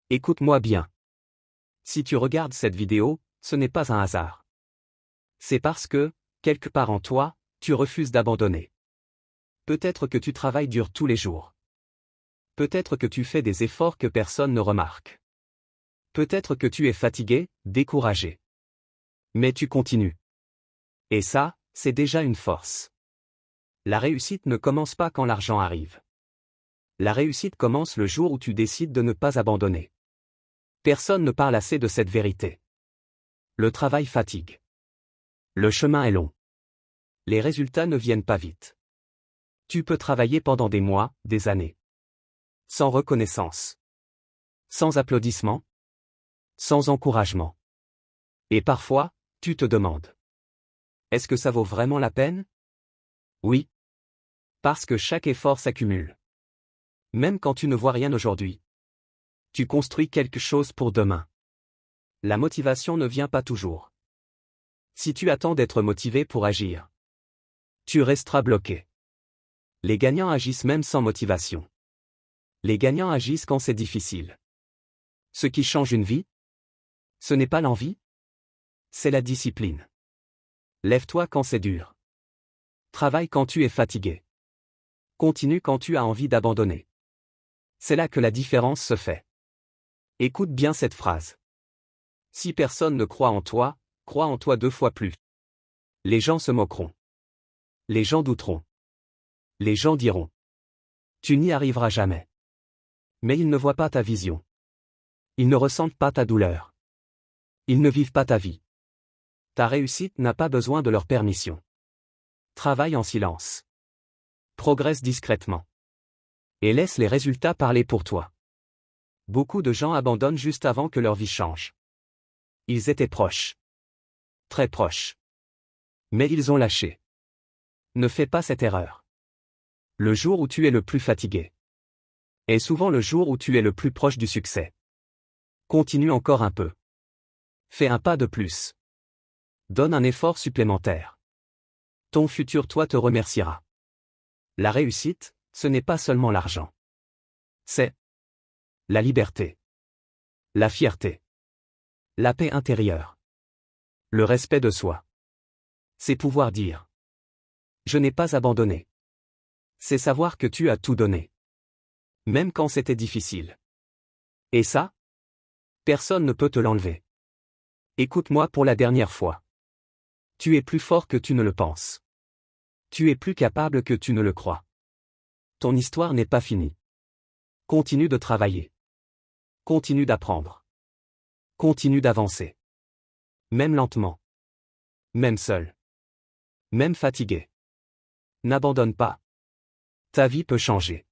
Écoute-moi bien. Si tu regardes cette vidéo, ce n'est pas un hasard. C'est parce que, quelque part en toi, tu refuses d'abandonner. Peut-être que tu travailles dur tous les jours. Peut-être que tu fais des efforts que personne ne remarque. Peut-être que tu es fatigué, découragé. Mais tu continues. Et ça, c'est déjà une force. La réussite ne commence pas quand l'argent arrive. La réussite commence le jour où tu décides de ne pas abandonner. Personne ne parle assez de cette vérité. Le travail fatigue. Le chemin est long. Les résultats ne viennent pas vite. Tu peux travailler pendant des mois, des années. Sans reconnaissance. Sans applaudissements. Sans encouragement. Et parfois, tu te demandes. Est-ce que ça vaut vraiment la peine? Oui. Parce que chaque effort s'accumule. Même quand tu ne vois rien aujourd'hui. Tu construis quelque chose pour demain. La motivation ne vient pas toujours. Si tu attends d'être motivé pour agir, tu resteras bloqué. Les gagnants agissent même sans motivation. Les gagnants agissent quand c'est difficile. Ce qui change une vie, ce n'est pas l'envie, c'est la discipline. Lève-toi quand c'est dur. Travaille quand tu es fatigué. Continue quand tu as envie d'abandonner. C'est là que la différence se fait. Écoute bien cette phrase. Si personne ne croit en toi, crois en toi 2 fois plus. Les gens se moqueront. Les gens douteront. Les gens diront. Tu n'y arriveras jamais. Mais ils ne voient pas ta vision. Ils ne ressentent pas ta douleur. Ils ne vivent pas ta vie. Ta réussite n'a pas besoin de leur permission. Travaille en silence. Progresse discrètement. Et laisse les résultats parler pour toi. Beaucoup de gens abandonnent juste avant que leur vie change. Ils étaient proches. Très proches. Mais ils ont lâché. Ne fais pas cette erreur. Le jour où tu es le plus fatigué est souvent le jour où tu es le plus proche du succès. Continue encore un peu. Fais un pas de plus. Donne un effort supplémentaire. Ton futur toi te remerciera. La réussite, ce n'est pas seulement l'argent. C'est la liberté. La fierté. La paix intérieure. Le respect de soi. C'est pouvoir dire. Je n'ai pas abandonné. C'est savoir que tu as tout donné. Même quand c'était difficile. Et ça, personne ne peut te l'enlever. Écoute-moi pour la dernière fois. Tu es plus fort que tu ne le penses. Tu es plus capable que tu ne le crois. Ton histoire n'est pas finie. Continue de travailler. Continue d'apprendre. Continue d'avancer. Même lentement. Même seul. Même fatigué. N'abandonne pas. Ta vie peut changer.